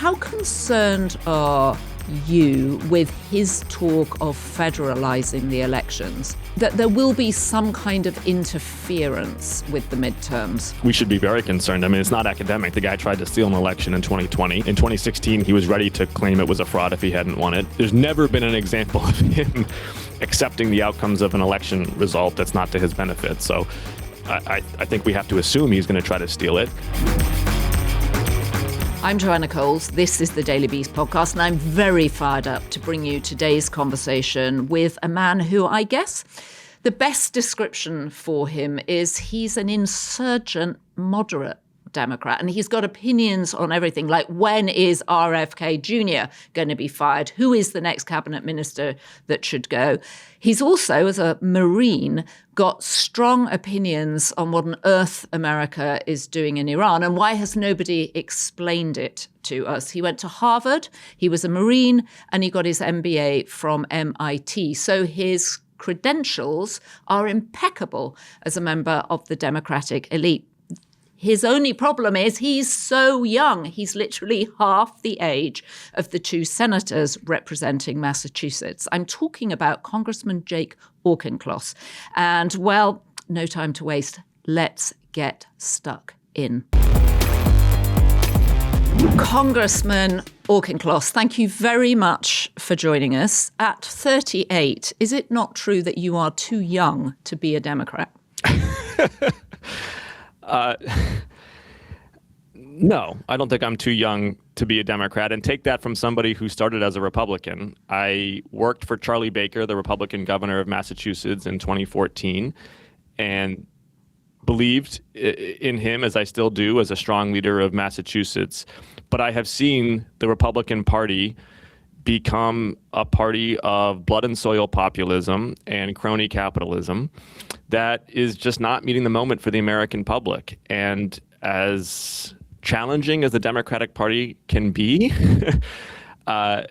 How concerned are you with his talk of federalizing the elections, that there will be some kind of interference with the midterms? We should be very concerned. I mean, it's not academic. The guy tried to steal an election in 2020. In 2016, he was ready to claim it was a fraud if he hadn't won it. There's never been an example of him accepting the outcomes of an election result that's not to his benefit. So I think we have to assume he's going to try to steal it. I'm Joanna Coles. This is the Daily Beast podcast, and I'm very fired up to bring you today's conversation with a man who, I guess, the best description for him is he's an insurgent moderate Democrat, and he's got opinions on everything, like when is RFK Jr. going to be fired? Who is the next cabinet minister that should go? He's also, as a Marine, got strong opinions on what on earth America is doing in Iran, and why has nobody explained it to us? He went to Harvard, he was a Marine, and he got his MBA from MIT. So his credentials are impeccable as a member of the Democratic elite. His only problem is he's so young. He's literally half the age of the two senators representing Massachusetts. I'm talking about Congressman Jake Auchincloss. And, well, no time to waste. Let's get stuck in. Congressman Auchincloss, thank you very much for joining us. At 38, is it not true that you are too young to be a Democrat? No, I don't think I'm too young to be a Democrat. And take that from somebody who started as a Republican. I worked for Charlie Baker, the Republican governor of Massachusetts, in 2014, and believed in him, as I still do, as a strong leader of Massachusetts. But I have seen the Republican Party become a party of blood and soil populism and crony capitalism that is just not meeting the moment for the American public. And as challenging as the Democratic Party can be, I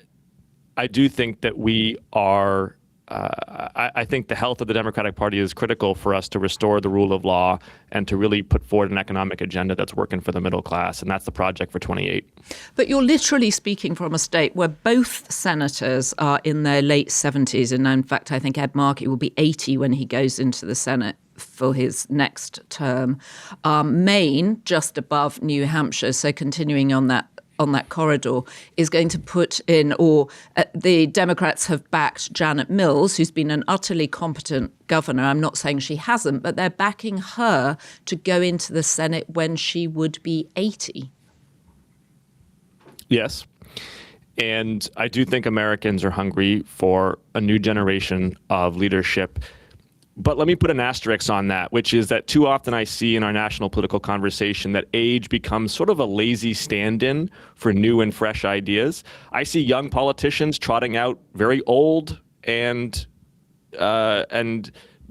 do think that we are, I think the health of the Democratic Party is critical for us to restore the rule of law and to really put forward an economic agenda that's working for the middle class. And that's the project for 28. But you're literally speaking from a state where both senators are in their late 70s. And in fact, I think Ed Markey will be 80 when he goes into the Senate for his next term. Maine, just above New Hampshire, so continuing on that corridor, is going to put in, the Democrats have backed Janet Mills, who's been an utterly competent governor. I'm not saying she hasn't, but they're backing her to go into the Senate when she would be 80. Yes. And I do think Americans are hungry for a new generation of leadership. But let me put an asterisk on that, which is that too often I see in our national political conversation that age becomes sort of a lazy stand-in for new and fresh ideas. I see young politicians trotting out very old and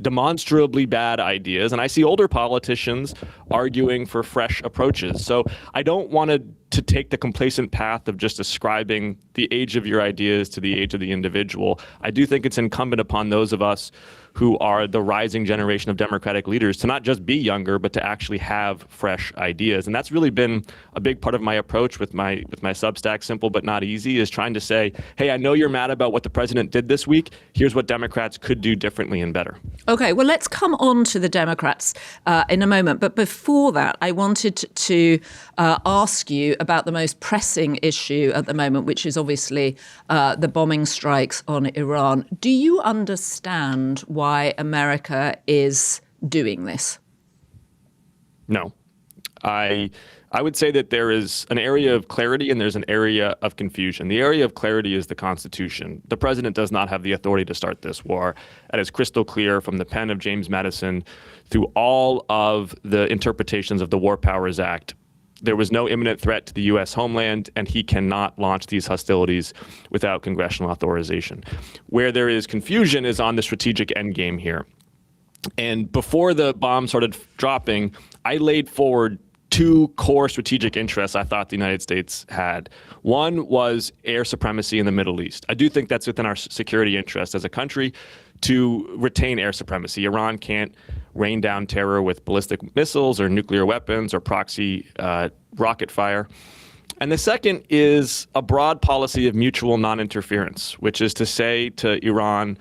demonstrably bad ideas, and I see older politicians arguing for fresh approaches. So I don't want to take the complacent path of just ascribing the age of your ideas to the age of the individual. I do think it's incumbent upon those of us who are the rising generation of Democratic leaders to not just be younger, but to actually have fresh ideas. And that's really been a big part of my approach with my Substack, Simple But Not Easy, is trying to say, hey, I know you're mad about what the president did this week. Here's what Democrats could do differently and better. Okay, well, let's come on to the Democrats in a moment. But before that, I wanted to ask you about the most pressing issue at the moment, which is obviously the bombing strikes on Iran. Do you understand why America is doing this? No. I would say that there is an area of clarity and there's an area of confusion. The area of clarity is the Constitution. The president does not have the authority to start this war. That is crystal clear from the pen of James Madison through all of the interpretations of the War Powers Act. There was no imminent threat to the U.S. homeland, and he cannot launch these hostilities without congressional authorization. Where there is confusion is on the strategic endgame here. And before the bomb started dropping, I laid forward two core strategic interests I thought the United States had. One was air supremacy in the Middle East. I do think that's within our security interest as a country to retain air supremacy. Iran can't rain down terror with ballistic missiles or nuclear weapons or proxy rocket fire. And the second is a broad policy of mutual non-interference, which is to say to Iran,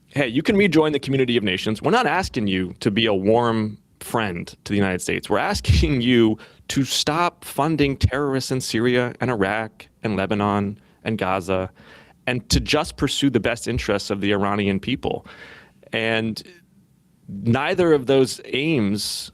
hey, you can rejoin the community of nations. We're not asking you to be a warm friend to the United States. We're asking you to stop funding terrorists in Syria and Iraq and Lebanon and Gaza, and to just pursue the best interests of the Iranian people. And neither of those aims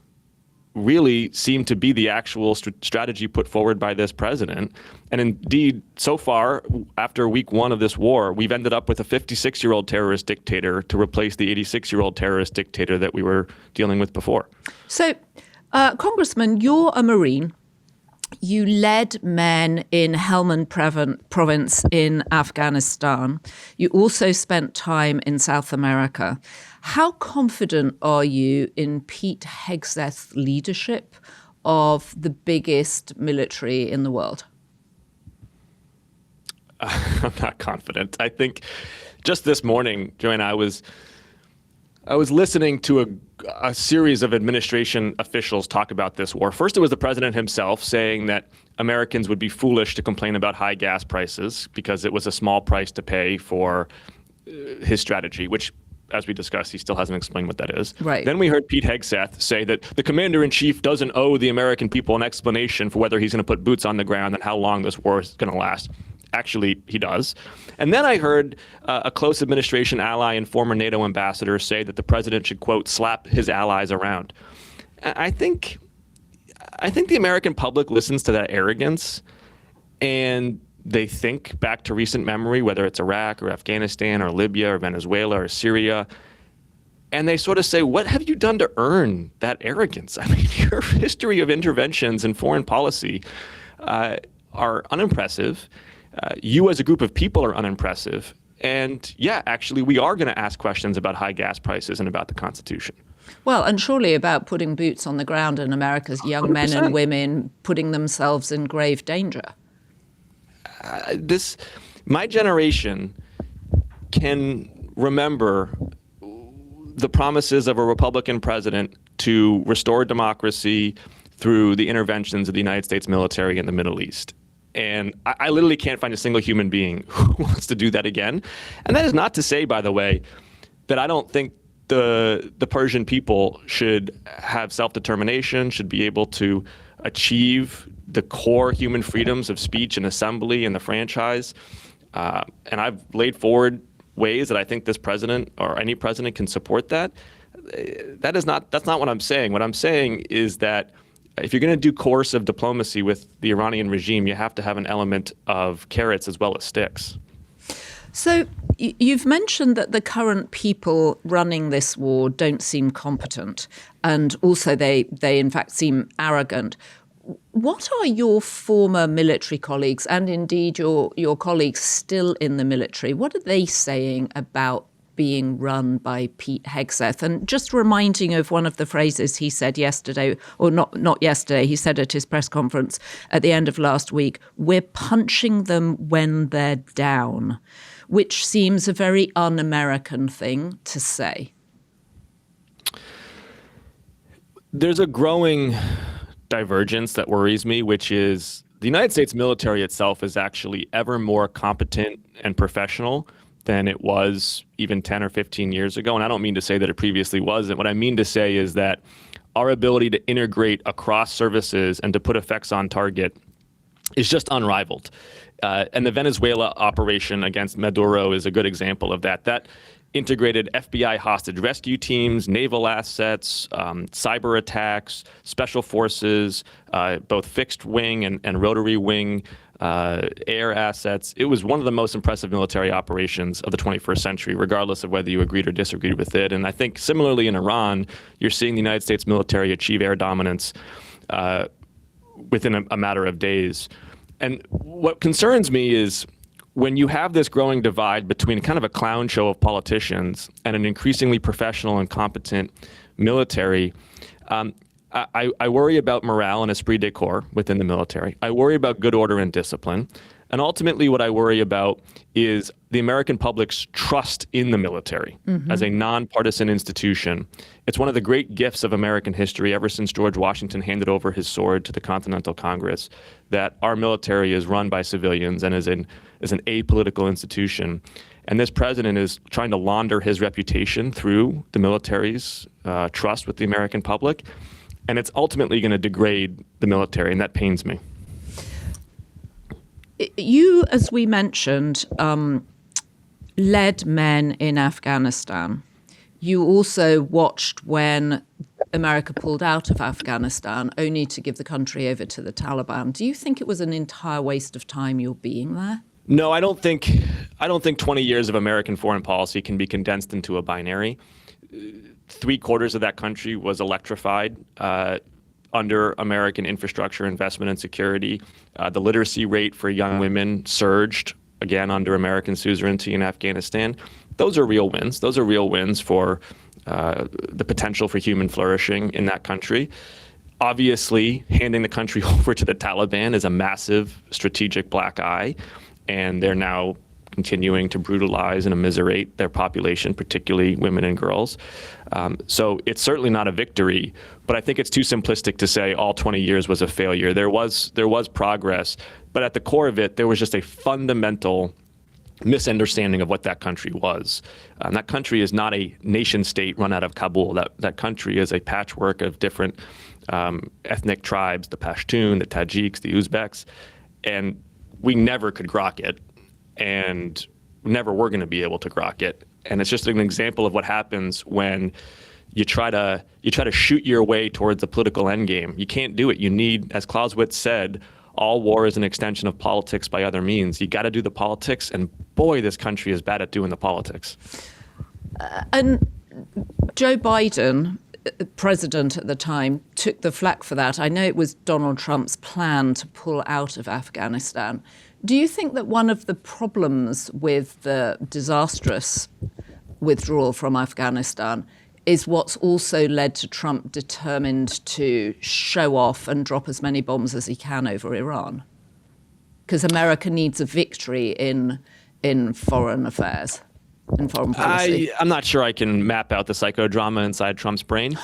really seem to be the actual strategy put forward by this president. And indeed, so far, after week one of this war, we've ended up with a 56-year-old terrorist dictator to replace the 86-year-old terrorist dictator that we were dealing with before. So, Congressman, you're a Marine. You led men in Helmand province in Afghanistan. You also spent time in South America. How confident are you in Pete Hegseth's leadership of the biggest military in the world? I'm not confident. I think just this morning, Joanna, I was listening to a series of administration officials talk about this war. First, it was the president himself saying that Americans would be foolish to complain about high gas prices because it was a small price to pay for his strategy, which, as we discussed, he still hasn't explained what that is. Right. Then we heard Pete Hegseth say that the commander-in-chief doesn't owe the American people an explanation for whether he's going to put boots on the ground and how long this war is going to last. Actually, he does. And then I heard a close administration ally and former NATO ambassador say that the president should, quote, slap his allies around. I think the American public listens to that arrogance, and they think back to recent memory, whether it's Iraq or Afghanistan or Libya or Venezuela or Syria, and they sort of say, what have you done to earn that arrogance? I mean, your history of interventions in foreign policy are unimpressive. You as a group of people are unimpressive. And yeah, actually, we are going to ask questions about high gas prices and about the Constitution. Well, and surely about putting boots on the ground in America's young 100%. men and women putting themselves in grave danger. My generation can remember the promises of a Republican president to restore democracy through the interventions of the United States military in the Middle East. And I literally can't find a single human being who wants to do that again. And that is not to say, by the way, that I don't think the Persian people should have self-determination, should be able to achieve the core human freedoms of speech and assembly and the franchise. And I've laid forward ways that I think this president or any president can support that. That's not what I'm saying. What I'm saying is that if you're going to do coercive diplomacy with the Iranian regime, you have to have an element of carrots as well as sticks. So you've mentioned that the current people running this war don't seem competent, and also they in fact seem arrogant. What are your former military colleagues, and indeed your colleagues still in the military, what are they saying about being run by Pete Hegseth? And just reminding of one of the phrases he said yesterday, or not yesterday, he said at his press conference at the end of last week, we're punching them when they're down, which seems a very un-American thing to say. There's a growing divergence that worries me, which is the United States military itself is actually ever more competent and professional than it was even 10 or 15 years ago. And I don't mean to say that it previously wasn't. What I mean to say is that our ability to integrate across services and to put effects on target is just unrivaled. And the Venezuela operation against Maduro is a good example of that. That integrated FBI hostage rescue teams, naval assets, cyber attacks, special forces, both fixed wing and rotary wing, air assets. It was one of the most impressive military operations of the 21st century, regardless of whether you agreed or disagreed with it. And I think similarly in Iran, you're seeing the United States military achieve air dominance within a matter of days. And what concerns me is when you have this growing divide between kind of a clown show of politicians and an increasingly professional and competent military, I worry about morale and esprit de corps within the military. I worry about good order and discipline. And ultimately, what I worry about is the American public's trust in the military as a nonpartisan institution. It's one of the great gifts of American history ever since George Washington handed over his sword to the Continental Congress, that our military is run by civilians and is an apolitical institution. And this president is trying to launder his reputation through the military's trust with the American public. And it's ultimately going to degrade the military, and that pains me. You, as we mentioned, led men in Afghanistan. You also watched when America pulled out of Afghanistan, only to give the country over to the Taliban. Do you think it was an entire waste of time your being there? No, I don't think 20 years of American foreign policy can be condensed into a binary. 3/4 of that country was electrified under American infrastructure investment and security. The literacy rate for young women surged, again, under American suzerainty in Afghanistan. Those are real wins. Those are real wins for the potential for human flourishing in that country. Obviously, handing the country over to the Taliban is a massive strategic black eye, and they're now continuing to brutalize and immiserate their population, particularly women and girls. So it's certainly not a victory, but I think it's too simplistic to say all 20 years was a failure. There was progress, but at the core of it, there was just a fundamental misunderstanding of what that country was. That country is not a nation state run out of Kabul. That country is a patchwork of different ethnic tribes, the Pashtun, the Tajiks, the Uzbeks, and we never could grok it, and never were going to be able to grok it. And it's just an example of what happens when you try to shoot your way towards a political endgame. You can't do it. You need, as Clausewitz said, all war is an extension of politics by other means. You got to do the politics, and boy, this country is bad at doing the politics. And Joe Biden, president at the time, took the flak for that. I know it was Donald Trump's plan to pull out of Afghanistan. Do you think that one of the problems with the disastrous withdrawal from Afghanistan is what's also led to Trump determined to show off and drop as many bombs as he can over Iran? Because America needs a victory in foreign affairs, in foreign policy. I'm not sure I can map out the psychodrama inside Trump's brain.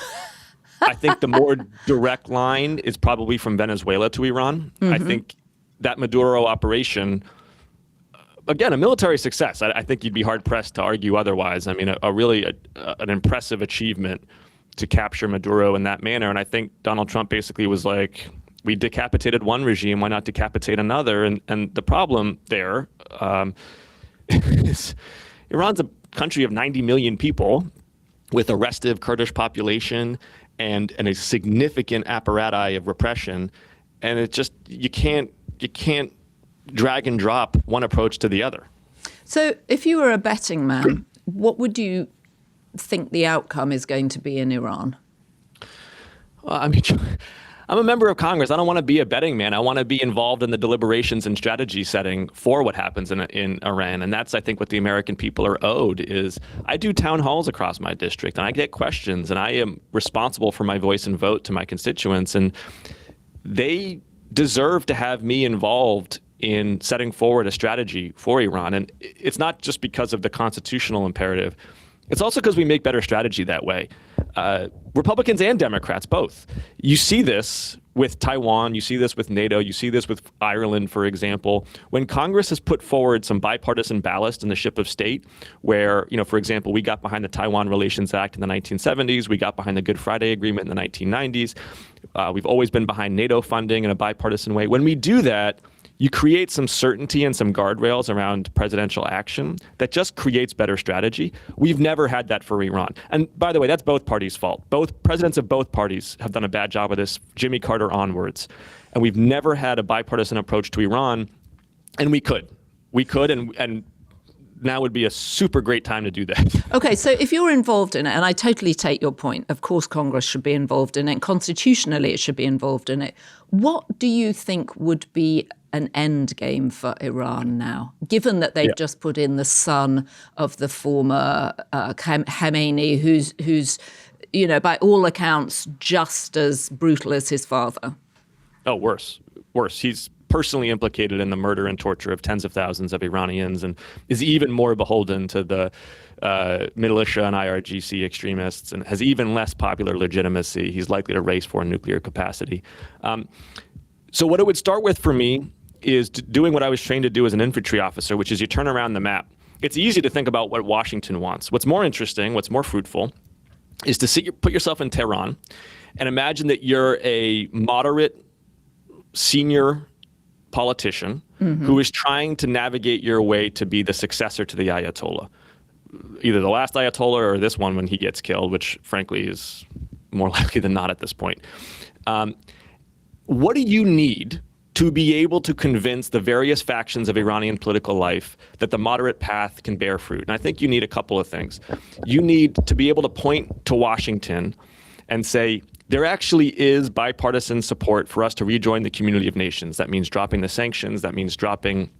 I think the more direct line is probably from Venezuela to Iran. I think that Maduro operation, again, a military success. I think you'd be hard-pressed to argue otherwise. I mean, an impressive achievement to capture Maduro in that manner. And I think Donald Trump basically was like, we decapitated one regime, why not decapitate another? And the problem there is Iran's a country of 90 million people with a restive Kurdish population and a significant apparatus of repression. And it just, you can't drag and drop one approach to the other. So if you were a betting man, what would you think the outcome is going to be in Iran? Well, I mean, I'm a member of Congress. I don't want to be a betting man. I want to be involved in the deliberations and strategy setting for what happens in Iran. And that's, I think, what the American people are owed is I do town halls across my district, and I get questions, and I am responsible for my voice and vote to my constituents. And they deserve to have me involved in setting forward a strategy for Iran. And it's not just because of the constitutional imperative. It's also because we make better strategy that way. Republicans and Democrats, both. You see this with Taiwan, you see this with NATO, you see this with Ireland, for example. When Congress has put forward some bipartisan ballast in the ship of state, where, for example, we got behind the Taiwan Relations Act in the 1970s, we got behind the Good Friday Agreement in the 1990s, we've always been behind NATO funding in a bipartisan way. When we do that, you create some certainty and some guardrails around presidential action that just creates better strategy. We've never had that for Iran. And by the way, that's both parties' fault. Both presidents of both parties have done a bad job of this, Jimmy Carter onwards. And we've never had a bipartisan approach to Iran, and we could. And now would be a super great time to do that. Okay, so if you're involved in it, and I totally take your point, of course Congress should be involved in it, and constitutionally it should be involved in it. What do you think would be an end game for Iran now, given that they've just put in the son of the former Khamenei, who's by all accounts just as brutal as his father? Oh, worse. He's personally implicated in the murder and torture of tens of thousands of Iranians and is even more beholden to the militia and IRGC extremists and has even less popular legitimacy. He's likely to race for nuclear capacity. So what it would start with for me is doing what I was trained to do as an infantry officer, which is you turn around the map. It's easy to think about what Washington wants. What's more interesting, what's more fruitful, is to put yourself in Tehran and imagine that you're a moderate senior politician who is trying to navigate your way to be the successor to the Ayatollah. Either the last Ayatollah or this one when he gets killed, which frankly is more likely than not at this point. What do you need to be able to convince the various factions of Iranian political life that the moderate path can bear fruit? And I think you need a couple of things. You need to be able to point to Washington and say, there actually is bipartisan support for us to rejoin the community of nations. That means dropping the sanctions. That means dropping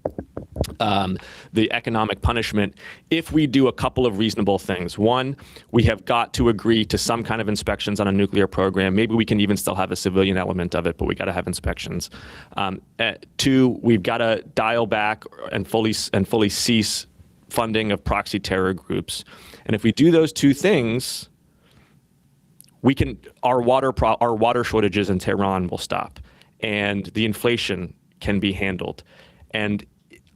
the economic punishment if we do a couple of reasonable things. One, we have got to agree to some kind of inspections on a nuclear program. Maybe we can even still have a civilian element of it, but we got to have inspections. Two, we've got to dial back and fully cease funding of proxy terror groups. And if we do those two things, our water shortages in Tehran will stop, and the inflation can be handled. And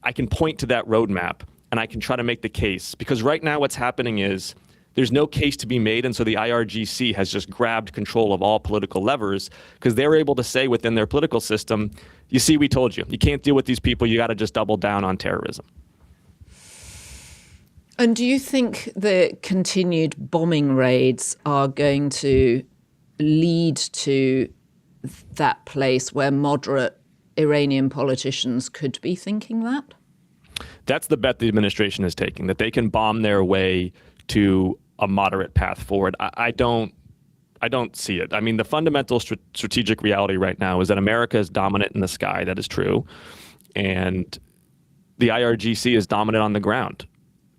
I can point to that roadmap and I can try to make the case, because right now what's happening is there's no case to be made, and so the IRGC has just grabbed control of all political levers because they're able to say within their political system, you see, we told you, you can't deal with these people, you got to just double down on terrorism. And do you think the continued bombing raids are going to lead to that place where moderate Iranian politicians could be thinking that? That's the bet the administration is taking, that they can bomb their way to a moderate path forward. I don't see it. I mean, the fundamental strategic reality right now is that America is dominant in the sky. That is true. And the IRGC is dominant on the ground.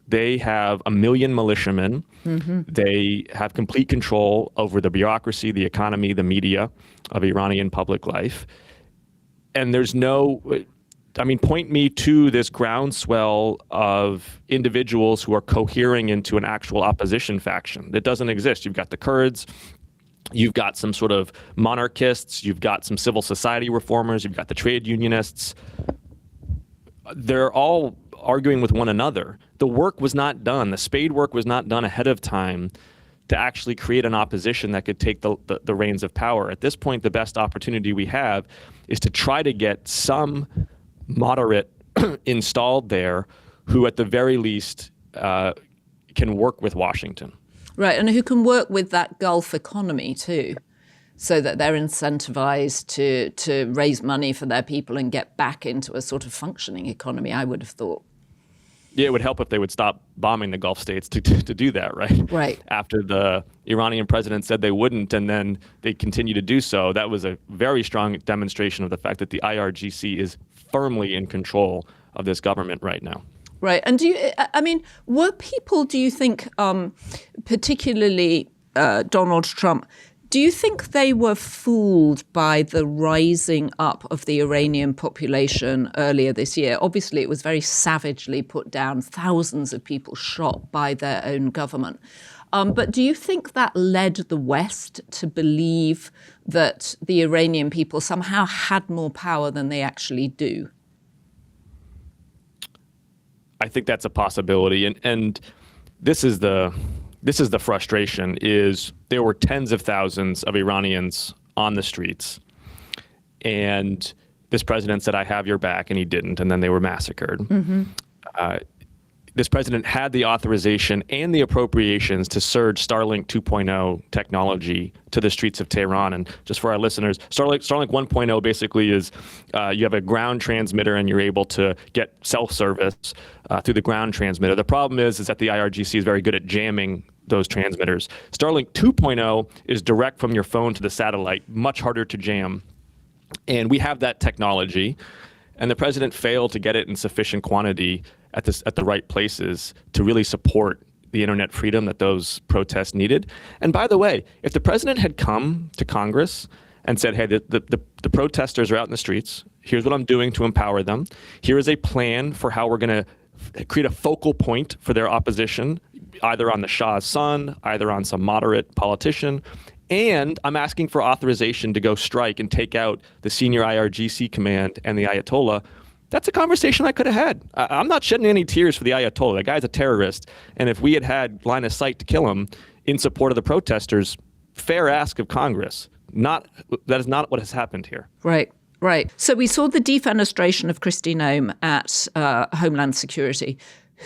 They have 1 million militiamen. They have complete control over the bureaucracy, the economy, the media of Iranian public life. And there's point me to this groundswell of individuals who are cohering into an actual opposition faction that doesn't exist. You've got the Kurds, you've got some sort of monarchists, you've got some civil society reformers, you've got the trade unionists. They're all arguing with one another. The work was not done. The spade work was not done ahead of time to actually create an opposition that could take the reins of power. At this point, the best opportunity we have is to try to get some moderate installed there who at the very least can work with Washington. Right, and who can work with that Gulf economy too, so that they're incentivized to raise money for their people and get back into a sort of functioning economy, I would have thought. Yeah, it would help if they would stop bombing the Gulf states to do that, right? Right. After the Iranian president said they wouldn't, and then they continue to do so, that was a very strong demonstration of the fact that the IRGC is firmly in control of this government right now. Right. And were people, do you think, particularly Donald Trump, do you think they were fooled by the rising up of the Iranian population earlier this year? Obviously, it was very savagely put down, thousands of people shot by their own government. But do you think that led the West to believe that the Iranian people somehow had more power than they actually do? I think that's a possibility. And this is the frustration, is there were tens of thousands of Iranians on the streets. And this president said, I have your back, and he didn't. And then they were massacred. This president had the authorization and the appropriations to surge Starlink 2.0 technology to the streets of Tehran. And just for our listeners, Starlink 1.0 basically is you have a ground transmitter and you're able to get self-service through the ground transmitter. The problem is that the IRGC is very good at jamming those transmitters. Starlink 2.0 is direct from your phone to the satellite, much harder to jam. And we have that technology. And the president failed to get it in sufficient quantity at the right places to really support the internet freedom that those protests needed. And by the way, if the president had come to Congress and said, hey, the protesters are out in the streets, Here's what I'm doing to empower them. Here is a plan for how we're going to create a focal point for their opposition, either on the Shah's son, either on some moderate politician. And I'm asking for authorization to go strike and take out the senior IRGC command and the Ayatollah. That's a conversation I could have had. I'm not shedding any tears for the Ayatollah. The guy's a terrorist. And if we had had line of sight to kill him in support of the protesters, fair ask of Congress. That is not what has happened here. Right. Right. So we saw the defenestration of Kristi Noem at Homeland Security.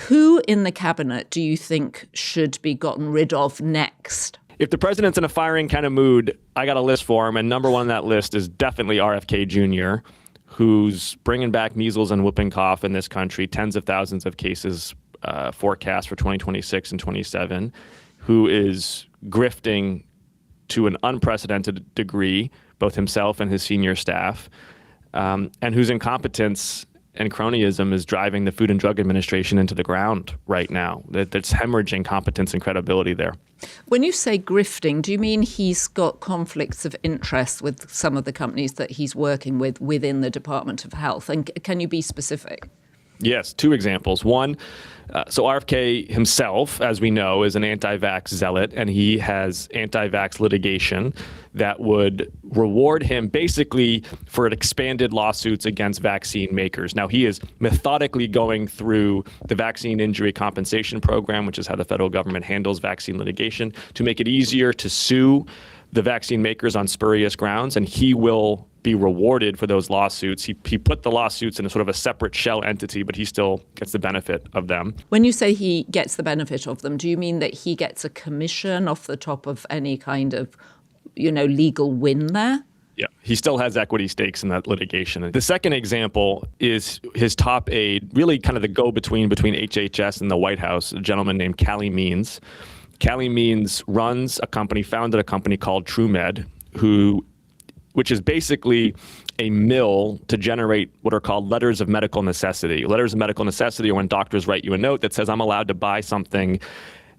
Who in the cabinet do you think should be gotten rid of next? If the president's in a firing kind of mood, I got a list for him. And number one on that list is definitely RFK Jr., who's bringing back measles and whooping cough in this country, tens of thousands of cases forecast for 2026 and 27, who is grifting to an unprecedented degree, both himself and his senior staff, and whose incompetence and cronyism is driving the Food and Drug Administration into the ground right now. That's hemorrhaging competence and credibility there. When you say grifting, do you mean he's got conflicts of interest with some of the companies that he's working with within the Department of Health? And can you be specific? Yes, two examples. One, so RFK himself, as we know, is an anti-vax zealot, and he has anti-vax litigation that would reward him basically for expanded lawsuits against vaccine makers. Now, he is methodically going through the Vaccine Injury Compensation Program, which is how the federal government handles vaccine litigation, to make it easier to sue the vaccine makers on spurious grounds, and he will be rewarded for those lawsuits. He put the lawsuits in a sort of a separate shell entity, but he still gets the benefit of them. When you say he gets the benefit of them, do you mean that he gets a commission off the top of any kind of, legal win there? Yeah, he still has equity stakes in that litigation. The second example is his top aide, really kind of the go-between between HHS and the White House, a gentleman named Callie Means. Callie Means founded a company called TrueMed, which is basically a mill to generate what are called letters of medical necessity. Letters of medical necessity are when doctors write you a note that says, I'm allowed to buy something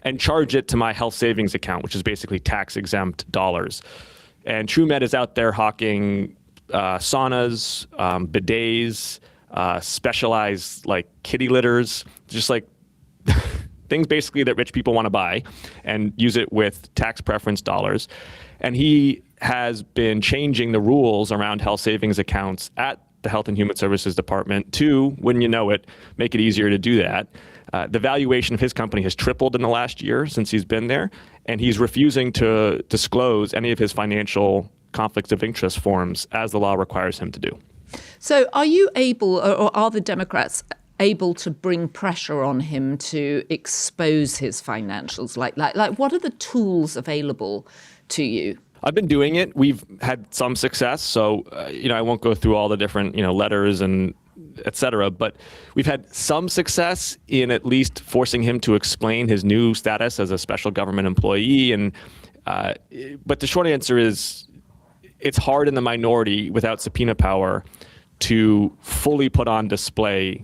and charge it to my health savings account, which is basically tax-exempt dollars. And TrueMed is out there hawking saunas, bidets, specialized kitty litters, just things basically that rich people want to buy and use it with tax preference dollars. And he has been changing the rules around health savings accounts at the Health and Human Services Department to, wouldn't you know it, make it easier to do that. The valuation of his company has tripled in the last year since he's been there, and he's refusing to disclose any of his financial conflicts of interest forms as the law requires him to do. So are you able, or are the Democrats able to bring pressure on him to expose his financials? Like what are the tools available to you? I've been doing it. We've had some success. So, I won't go through all the different, letters and et cetera, but we've had some success in at least forcing him to explain his new status as a special government employee. And but the short answer is it's hard in the minority without subpoena power to fully put on display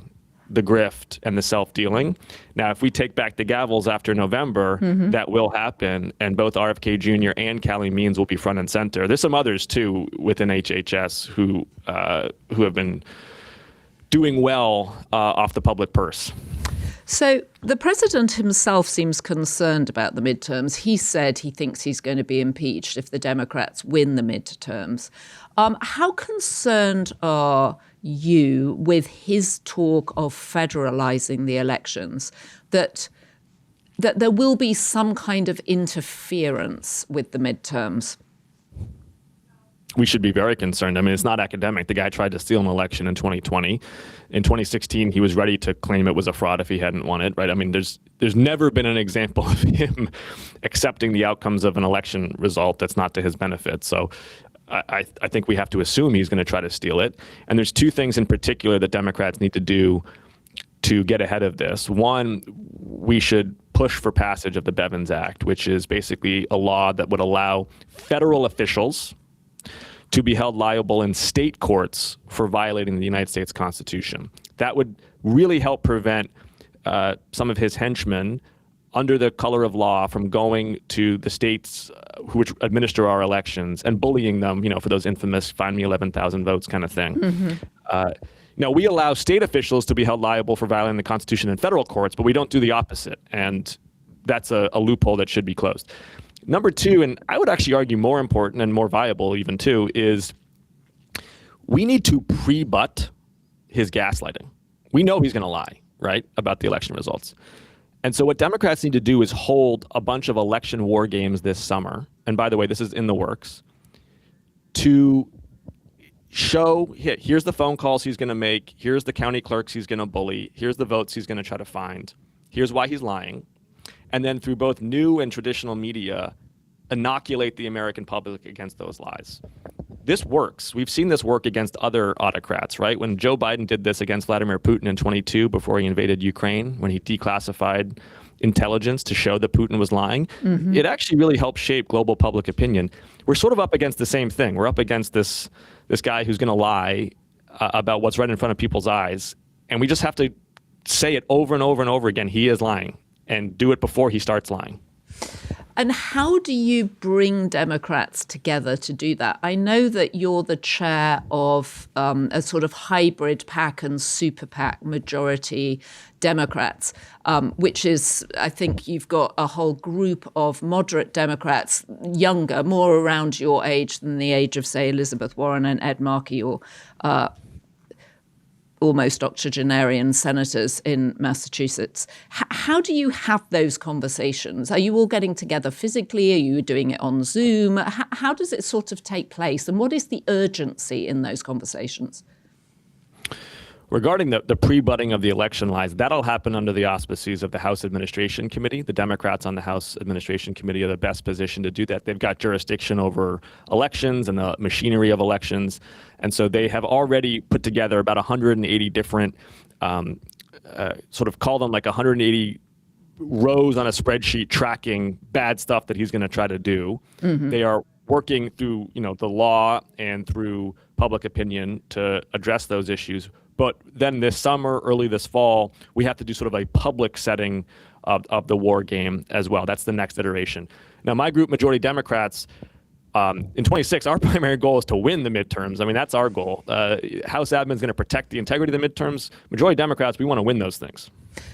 the grift and the self-dealing. Now, if we take back the gavels after November, that will happen, and both RFK Jr. and Callie Means will be front and center. There's some others, too, within HHS who have been doing well off the public purse. So the president himself seems concerned about the midterms. He said he thinks he's going to be impeached if the Democrats win the midterms. How concerned are you with his talk of federalizing the elections, that there will be some kind of interference with the midterms? We should be very concerned. I mean, it's not academic. The guy tried to steal an election in 2020. In 2016, he was ready to claim it was a fraud if he hadn't won it, right? I mean, there's never been an example of him accepting the outcomes of an election result that's not to his benefit. So I think we have to assume he's going to try to steal it. And there's two things in particular that Democrats need to do to get ahead of this. One, we should push for passage of the Bevins Act, which is basically a law that would allow federal officials to be held liable in state courts for violating the United States Constitution. That would really help prevent some of his henchmen under the color of law from going to the states which administer our elections and bullying them, for those infamous find me 11,000 votes kind of thing. We allow state officials to be held liable for violating the Constitution in federal courts, but we don't do the opposite. And that's a loophole that should be closed. Number two, and I would actually argue more important and more viable even too, is we need to pre-butt his gaslighting. We know he's going to lie, right, about the election results. And so what Democrats need to do is hold a bunch of election war games this summer. And by the way, this is in the works, to show, here's the phone calls he's going to make. Here's the county clerks he's going to bully. Here's the votes he's going to try to find. Here's why he's lying. And then through both new and traditional media, inoculate the American public against those lies. This works. We've seen this work against other autocrats, right? When Joe Biden did this against Vladimir Putin in 22 before he invaded Ukraine, when he declassified intelligence to show that Putin was lying, it actually really helped shape global public opinion. We're sort of up against the same thing. We're up against this guy who's going to lie about what's right in front of people's eyes. And we just have to say it over and over and over again. He is lying, and do it before he starts lying. And how do you bring Democrats together to do that? I know that you're the chair of a sort of hybrid PAC and super PAC majority Democrats, which is, I think you've got a whole group of moderate Democrats, younger, more around your age than the age of, say, Elizabeth Warren and Ed Markey, or almost octogenarian senators in Massachusetts. How do you have those conversations? Are you all getting together physically? Are you doing it on Zoom? How does it sort of take place? And what is the urgency in those conversations? Regarding the pre-butting of the election lies, that'll happen under the auspices of the House Administration Committee. The Democrats on the House Administration Committee are the best positioned to do that. They've got jurisdiction over elections and the machinery of elections. And so they have already put together about 180 different, sort of call them like 180 rows on a spreadsheet tracking bad stuff that he's going to try to do. They are working through, the law and through public opinion to address those issues. But then this summer, early this fall, we have to do sort of a public setting of the war game as well. That's the next iteration. Now, my group, Majority Democrats, in 26, our primary goal is to win the midterms. I mean, that's our goal. House admin is going to protect the integrity of the midterms. Majority Democrats, we want to win those things.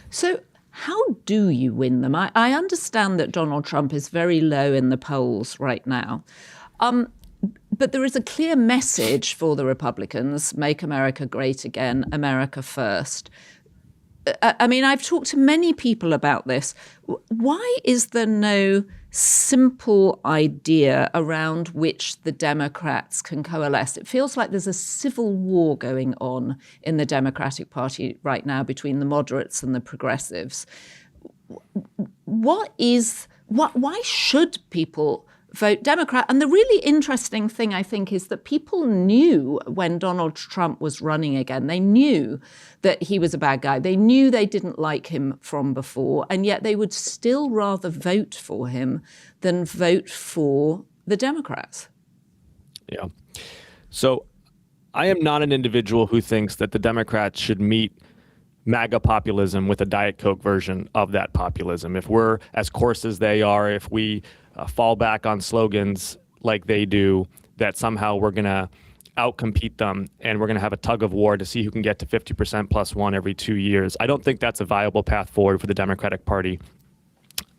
So how do you win them? I understand that Donald Trump is very low in the polls right now. But there is a clear message for the Republicans: make America great again, America first. I mean, I've talked to many people about this. Why is there no simple idea around which the Democrats can coalesce? It feels like there's a civil war going on in the Democratic Party right now between the moderates and the progressives. Why should people vote Democrat? And the really interesting thing, I think, is that people knew when Donald Trump was running again, they knew that he was a bad guy. They knew they didn't like him from before, and yet they would still rather vote for him than vote for the Democrats. Yeah. So I am not an individual who thinks that the Democrats should meet MAGA populism with a Diet Coke version of that populism. If we're as coarse as they are, if we fall back on slogans like they do, that somehow we're going to outcompete them and we're going to have a tug of war to see who can get to 50% plus one every 2 years. I don't think that's a viable path forward for the Democratic Party.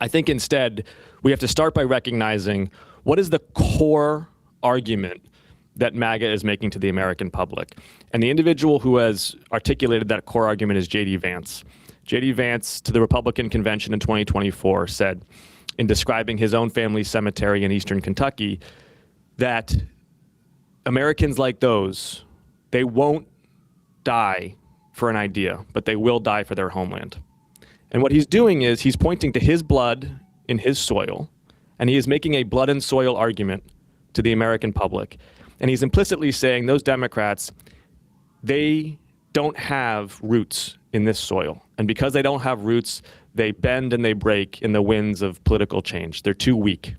I think instead we have to start by recognizing what is the core argument that MAGA is making to the American public. And the individual who has articulated that core argument is J.D. Vance. J.D. Vance, to the Republican convention in 2024, said, in describing his own family's cemetery in eastern Kentucky, that Americans like those, they won't die for an idea, but they will die for their homeland. And what he's doing is he's pointing to his blood in his soil, and he is making a blood and soil argument to the American public. And he's implicitly saying those Democrats, they don't have roots in this soil. And because they don't have roots, they bend and they break in the winds of political change. They're too weak.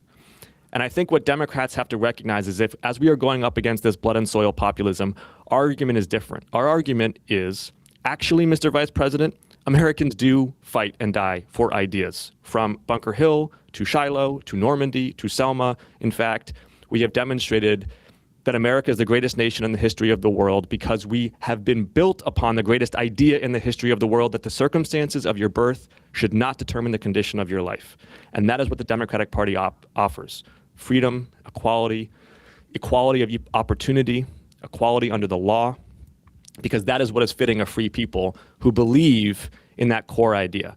And I think what Democrats have to recognize is as we are going up against this blood and soil populism, our argument is different. Our argument is, actually, Mr. Vice President, Americans do fight and die for ideas, from Bunker Hill to Shiloh to Normandy to Selma. In fact, we have demonstrated that America is the greatest nation in the history of the world because we have been built upon the greatest idea in the history of the world, that the circumstances of your birth should not determine the condition of your life. And that is what the Democratic Party offers: freedom, equality of opportunity, equality under the law, because that is what is fitting a free people who believe in that core idea.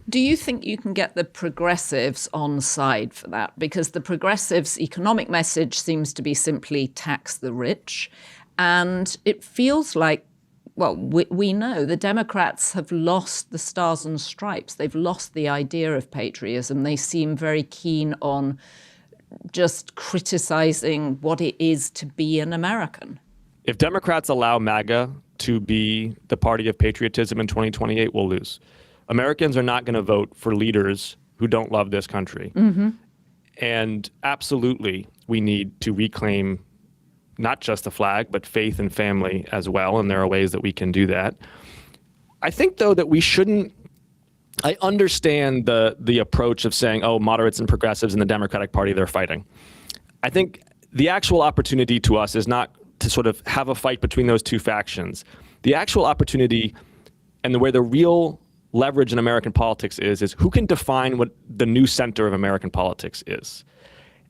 Do you think you can get the progressives on side for that? Because the progressives' economic message seems to be simply tax the rich. And it feels like, well, we know the Democrats have lost the stars and stripes. They've lost the idea of patriotism. They seem very keen on just criticizing what it is to be an American. If Democrats allow MAGA to be the party of patriotism in 2028, we'll lose. Americans are not going to vote for leaders who don't love this country. Mm-hmm. And absolutely, we need to reclaim not just the flag, but faith and family as well. And there are ways that we can do that. I think, though, that we shouldn't. I understand the approach of saying, oh, moderates and progressives in the Democratic Party, they're fighting. I think the actual opportunity to us is not to sort of have a fight between those two factions. The actual opportunity and where the real leverage in American politics is who can define what the new center of American politics is.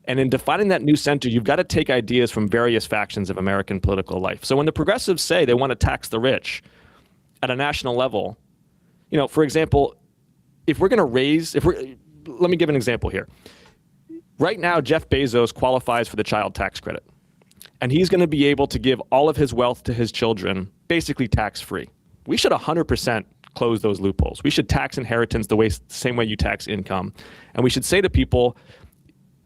And in defining that new center, you've got to take ideas from various factions of American political life. So when the progressives say they want to tax the rich at a national level, you know, for example, let me give an example here. Right now, Jeff Bezos qualifies for the child tax credit. And he's going to be able to give all of his wealth to his children, basically tax-free. We should 100% close those loopholes. We should tax inheritance the same way you tax income. And we should say to people,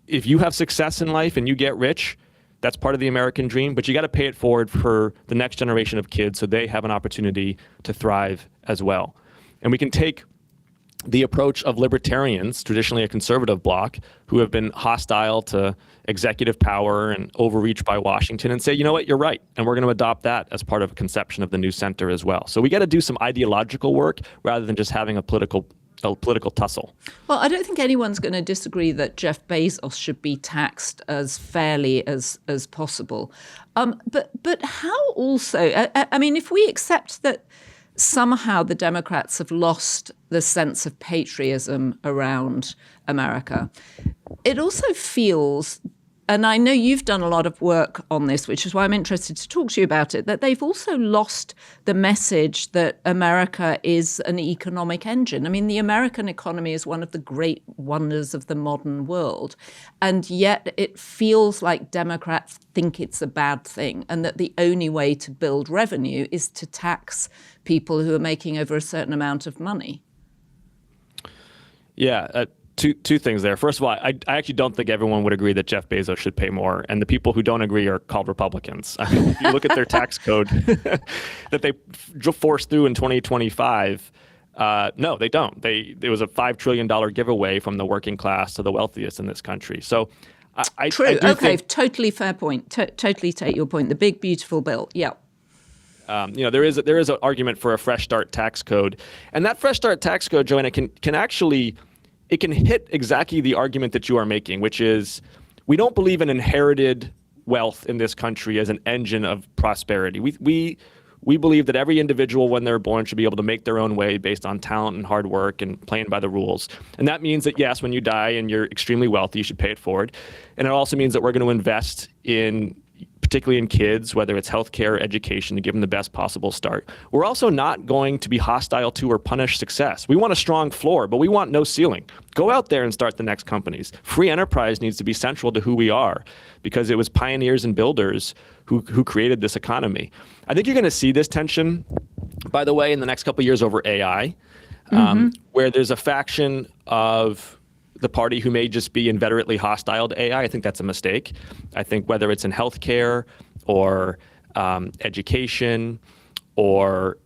if you have success in life and you get rich, that's part of the American dream, but you got to pay it forward for the next generation of kids so they have an opportunity to thrive as well. And we can take the approach of libertarians, traditionally a conservative bloc, who have been hostile to executive power and overreach by Washington, and say, you know what, you're right. And we're going to adopt that as part of a conception of the new center as well. So we got to do some ideological work rather than just having a political tussle. Well, I don't think anyone's going to disagree that Jeff Bezos should be taxed as fairly as possible. But how also, I mean, if we accept that somehow the Democrats have lost the sense of patriotism around America, it also feels, and I know you've done a lot of work on this, which is why I'm interested to talk to you about it, that they've also lost the message that America is an economic engine. I mean, the American economy is one of the great wonders of the modern world. And yet it feels like Democrats think it's a bad thing, and that the only way to build revenue is to tax people who are making over a certain amount of money. Yeah, two things there. First of all, I actually don't think everyone would agree that Jeff Bezos should pay more. And the people who don't agree are called Republicans. If you look at their tax code that they forced through in 2025, no, they don't. It was a $5 trillion giveaway from the working class to the wealthiest in this country. So True. I do okay, think, totally fair point. Totally take your point. The big, beautiful bill. Yeah. There is an argument for a fresh start tax code. And that fresh start tax code, Joanna, can actually... it can hit exactly the argument that you are making, which is we don't believe in inherited wealth in this country as an engine of prosperity. We believe that every individual, when they're born, should be able to make their own way based on talent and hard work and playing by the rules. And that means that, yes, when you die and you're extremely wealthy, you should pay it forward. And it also means that we're going to invest particularly in kids, whether it's healthcare or education, to give them the best possible start. We're also not going to be hostile to or punish success. We want a strong floor, but we want no ceiling. Go out there and start the next companies. Free enterprise needs to be central to who we are, because it was pioneers and builders who created this economy. I think you're going to see this tension, by the way, in the next couple of years over AI, where there's a faction of the party who may just be inveterately hostile to AI. I think that's a mistake. I think whether it's in healthcare or education or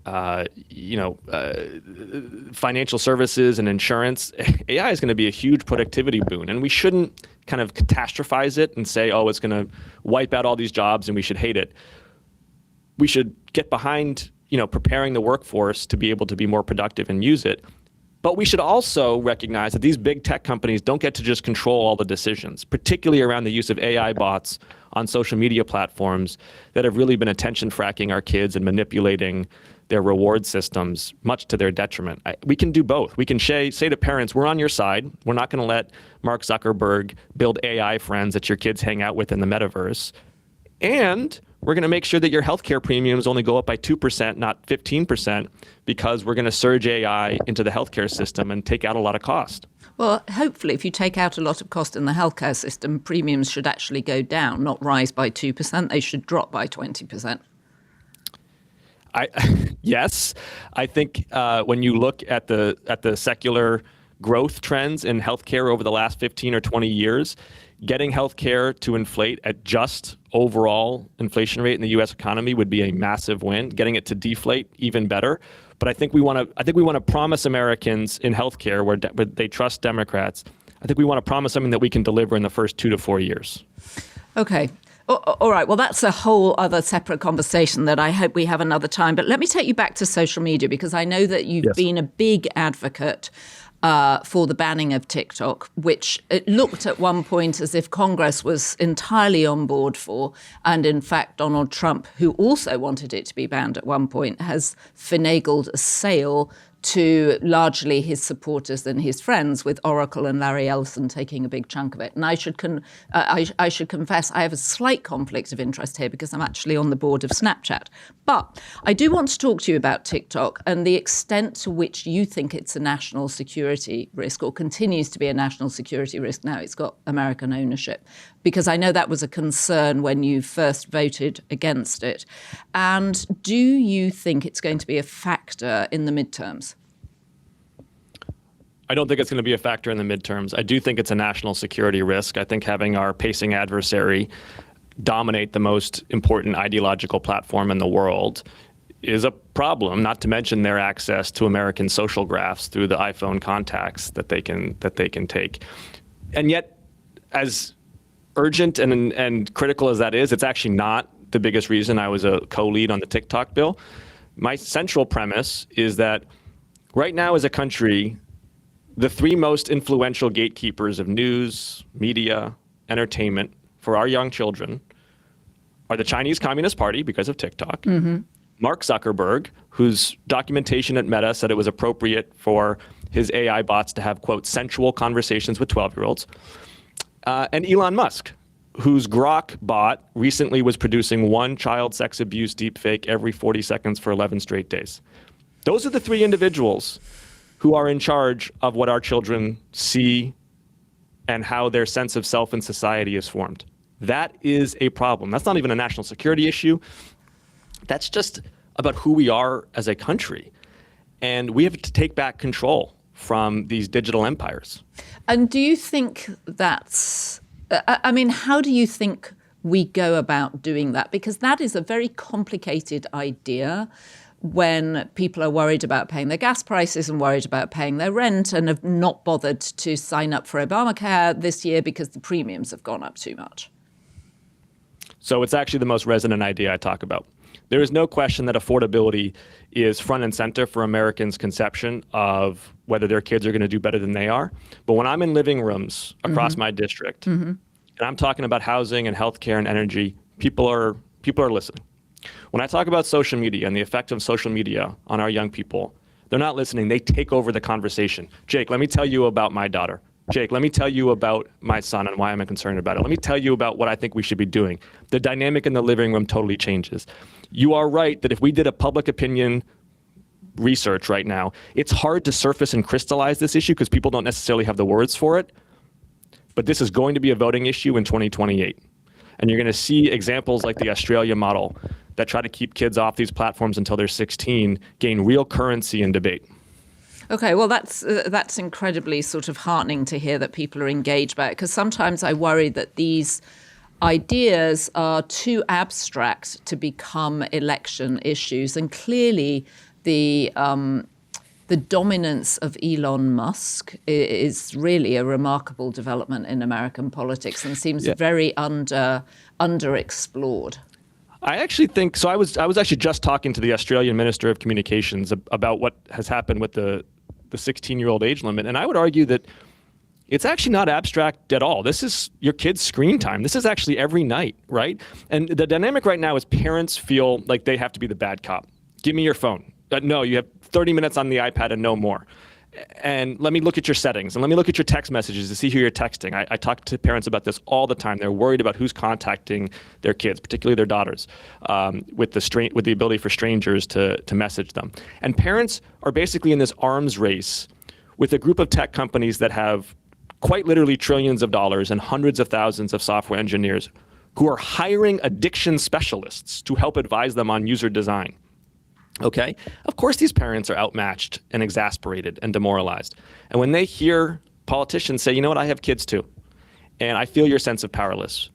financial services and insurance, AI is going to be a huge productivity boon, and we shouldn't kind of catastrophize it and say, oh, it's going to wipe out all these jobs and we should hate it. We should get behind preparing the workforce to be able to be more productive and use it. But we should also recognize that these big tech companies don't get to just control all the decisions, particularly around the use of AI bots on social media platforms that have really been attention fracking our kids and manipulating their reward systems, much to their detriment. We can do both. We can say to parents, we're on your side. We're not going to let Mark Zuckerberg build AI friends that your kids hang out with in the metaverse. And we're going to make sure that your healthcare premiums only go up by 2%, not 15%, because we're going to surge AI into the healthcare system and take out a lot of cost. Well, hopefully, if you take out a lot of cost in the healthcare system, premiums should actually go down, not rise by 2%. They should drop by 20%. Yes, I think when you look at the secular growth trends in healthcare over the last 15 or 20 years, getting healthcare to inflate at just overall inflation rate in the U.S. economy would be a massive win. Getting it to deflate, even better. But I think we want to promise Americans in healthcare where they trust Democrats. I think we want to promise something that we can deliver in the first 2 to 4 years. Okay. All right. Well, that's a whole other separate conversation that I hope we have another time. But let me take you back to social media, because I know that you've been a big advocate for the banning of TikTok, which it looked at one point as if Congress was entirely on board for. And in fact, Donald Trump, who also wanted it to be banned at one point, has finagled a sale to largely his supporters and his friends, with Oracle and Larry Ellison taking a big chunk of it. And I should confess I have a slight conflict of interest here, because I'm actually on the board of Snapchat. But I do want to talk to you about TikTok and the extent to which you think it's a national security risk, or continues to be a national security risk now it's got American ownership, because I know that was a concern when you first voted against it. And do you think it's going to be a factor in the midterms? I don't think it's going to be a factor in the midterms. I do think it's a national security risk. I think having our pacing adversary dominate the most important ideological platform in the world is a problem, not to mention their access to American social graphs through the iPhone contacts that they can take. And yet, as urgent and critical as that is, it's actually not the biggest reason I was a co-lead on the TikTok bill. My central premise is that right now as a country, the three most influential gatekeepers of news, media, entertainment for our young children are the Chinese Communist Party, because of TikTok, Mark Zuckerberg, whose documentation at Meta said it was appropriate for his AI bots to have, quote, sensual conversations with 12-year-olds, and Elon Musk, whose Grok bot recently was producing one child sex abuse deepfake every 40 seconds for 11 straight days. Those are the three individuals who are in charge of what our children see and how their sense of self in society is formed. That is a problem. That's not even a national security issue. That's just about who we are as a country. And we have to take back control from these digital empires. And do you think that's, how do you think we go about doing that? Because that is a very complicated idea when people are worried about paying their gas prices and worried about paying their rent and have not bothered to sign up for Obamacare this year because the premiums have gone up too much. So it's actually the most resonant idea I talk about. There is no question that affordability is front and center for Americans' conception of whether their kids are going to do better than they are. But when I'm in living rooms across my district, and I'm talking about housing and healthcare and energy, people are listening. When I talk about social media and the effect of social media on our young people, they're not listening. They take over the conversation. Jake, let me tell you about my daughter. Jake, let me tell you about my son and why I'm concerned about it. Let me tell you about what I think we should be doing. The dynamic in the living room totally changes. You are right that if we did a public opinion research right now, it's hard to surface and crystallize this issue because people don't necessarily have the words for it. But this is going to be a voting issue in 2028. And you're going to see examples like the Australia model that try to keep kids off these platforms until they're 16 gain real currency in debate. Okay, well, that's incredibly sort of heartening to hear that people are engaged by it, because sometimes I worry that these ideas are too abstract to become election issues. And clearly the dominance of Elon Musk is really a remarkable development in American politics and seems very underexplored. I actually think so. I was actually just talking to the Australian Minister of Communications about what has happened with the 16-year-old age limit, and I would argue that it's actually not abstract at all. This is your kid's screen time. This is actually every night, right? And the dynamic right now is parents feel like they have to be the bad cop. Give me your phone. No, you have 30 minutes on the iPad and no more. And let me look at your settings and let me look at your text messages to see who you're texting. I talk to parents about this all the time. They're worried about who's contacting their kids, particularly their daughters, with the ability for strangers to message them. And parents are basically in this arms race with a group of tech companies that have quite literally trillions of dollars and hundreds of thousands of software engineers who are hiring addiction specialists to help advise them on user design. Okay? Of course, these parents are outmatched and exasperated and demoralized. And when they hear politicians say, you know what, I have kids too, and I feel your sense of powerless.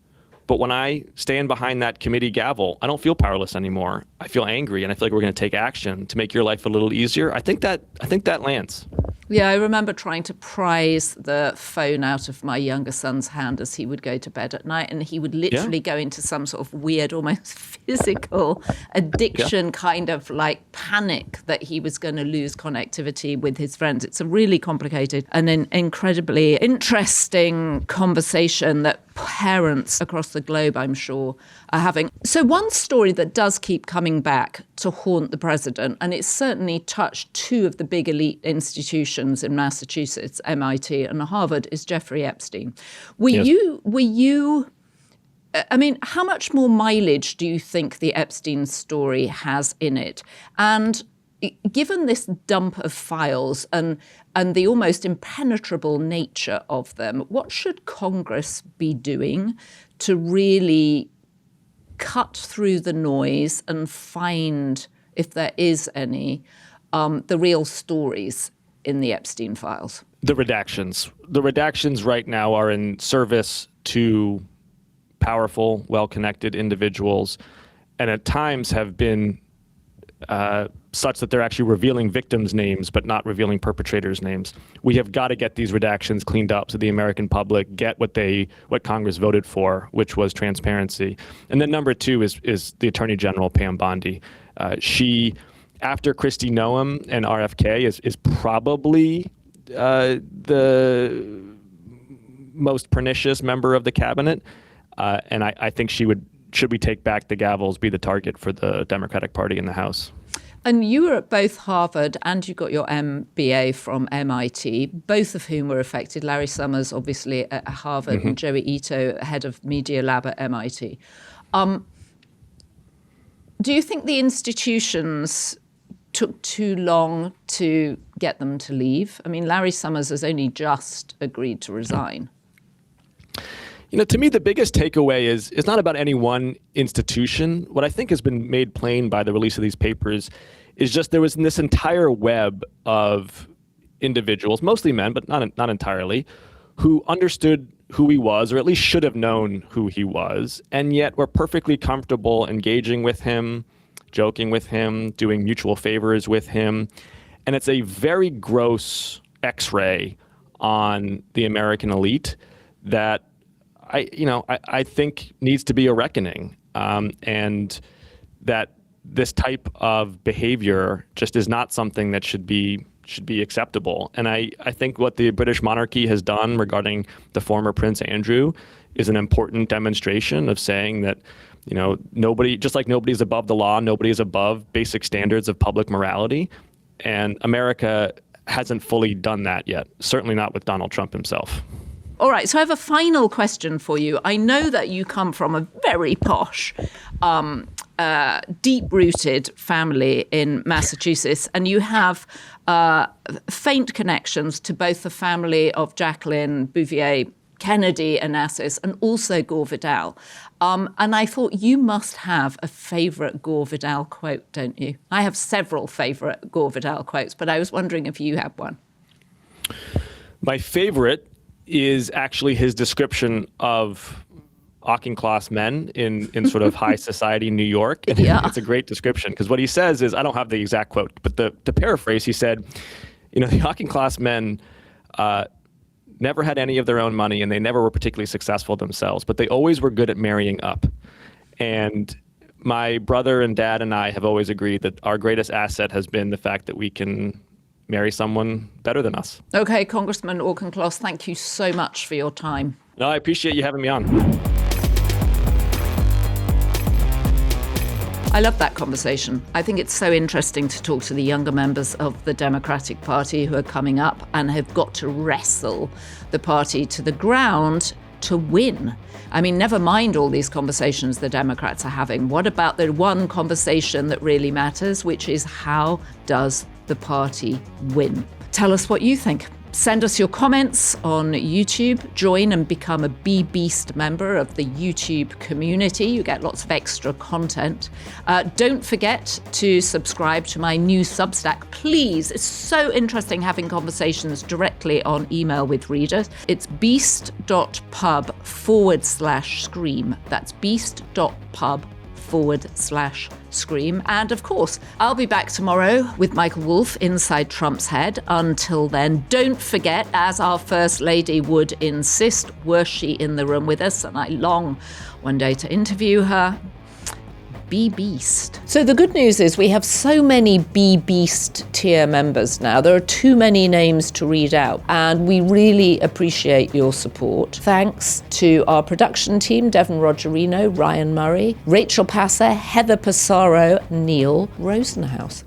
But when I stand behind that committee gavel, I don't feel powerless anymore. I feel angry, and I feel like we're going to take action to make your life a little easier. I think that lands. Yeah, I remember trying to prise the phone out of my younger son's hand as he would go to bed at night, and he would literally go into some sort of weird, almost physical addiction kind of like panic that he was going to lose connectivity with his friends. It's a really complicated and an incredibly interesting conversation that parents across the globe, I'm sure, are having. So one story that does keep coming back to haunt the president, and it's certainly touched two of the big elite institutions in Massachusetts, MIT and Harvard, is Jeffrey Epstein. I mean, how much more mileage do you think the Epstein story has in it? And given this dump of files and the almost impenetrable nature of them, what should Congress be doing to really cut through the noise and find, if there is any, the real stories in the Epstein files? The redactions. The redactions right now are in service to powerful, well-connected individuals, and at times have been such that they're actually revealing victims' names but not revealing perpetrators' names. We have got to get these redactions cleaned up so the American public get what Congress voted for, which was transparency. And then number two is the Attorney General, Pam Bondi. She, after Kristi Noem and RFK, is probably the most pernicious member of the cabinet. And I think should we take back the gavels, be the target for the Democratic Party in the House. And you were at both Harvard and you got your MBA from MIT, both of whom were affected. Larry Summers, obviously, at Harvard, and Joey Ito, head of Media Lab at MIT. Do you think the institutions took too long to get them to leave? I mean, Larry Summers has only just agreed to resign. You know, to me, the biggest takeaway is not about any one institution. What I think has been made plain by the release of these papers is just there was this entire web of individuals, mostly men, but not entirely, who understood who he was, or at least should have known who he was, and yet were perfectly comfortable engaging with him, joking with him, doing mutual favors with him. And it's a very gross X-ray on the American elite that I think needs to be a reckoning, and that this type of behavior just is not something that should be acceptable. And I think what the British monarchy has done regarding the former Prince Andrew is an important demonstration of saying that, nobody, just like nobody's above the law, nobody is above basic standards of public morality. And America hasn't fully done that yet, certainly not with Donald Trump himself. All right, so I have a final question for you. I know that you come from a very posh, deep-rooted family in Massachusetts, and you have faint connections to both the family of Jacqueline Bouvier Kennedy Onassis and also Gore Vidal. And I thought you must have a favorite Gore Vidal quote, don't you? I have several favorite Gore Vidal quotes, but I was wondering if you have one. My favorite is actually his description of Auchincloss men in sort of high society New York. And it's a great description, because what he says is, I don't have the exact quote, but to paraphrase, he said, the Auchincloss men never had any of their own money, and they never were particularly successful themselves, but they always were good at marrying up. And My brother and dad and I have always agreed that our greatest asset has been the fact that we can marry someone better than us. Okay, Congressman Auchincloss, thank you so much for your time. No, I appreciate you having me on. I love that conversation. I think it's so interesting to talk to the younger members of the Democratic Party who are coming up and have got to wrestle the party to the ground to win. I mean, never mind all these conversations the Democrats are having. What about the one conversation that really matters, which is how does the party win? Tell us what you think. Send us your comments on YouTube. Join and become a Beast member of the YouTube community. You get lots of extra content. Don't forget to subscribe to my new Substack. Please, it's so interesting having conversations directly on email with readers. It's beast.pub/scream. That's beast.pub/scream. And of course, I'll be back tomorrow with Michael Wolff inside Trump's head. Until then, don't forget, as our First Lady would insist, were she in the room with us, and I long one day to interview her, be Beast. So the good news is we have so many Be Beast tier members now. There are too many names to read out, and we really appreciate your support. Thanks to our production team, Devon Rogerino, Ryan Murray, Rachel Passer, Heather Passaro, Neil Rosenhaus.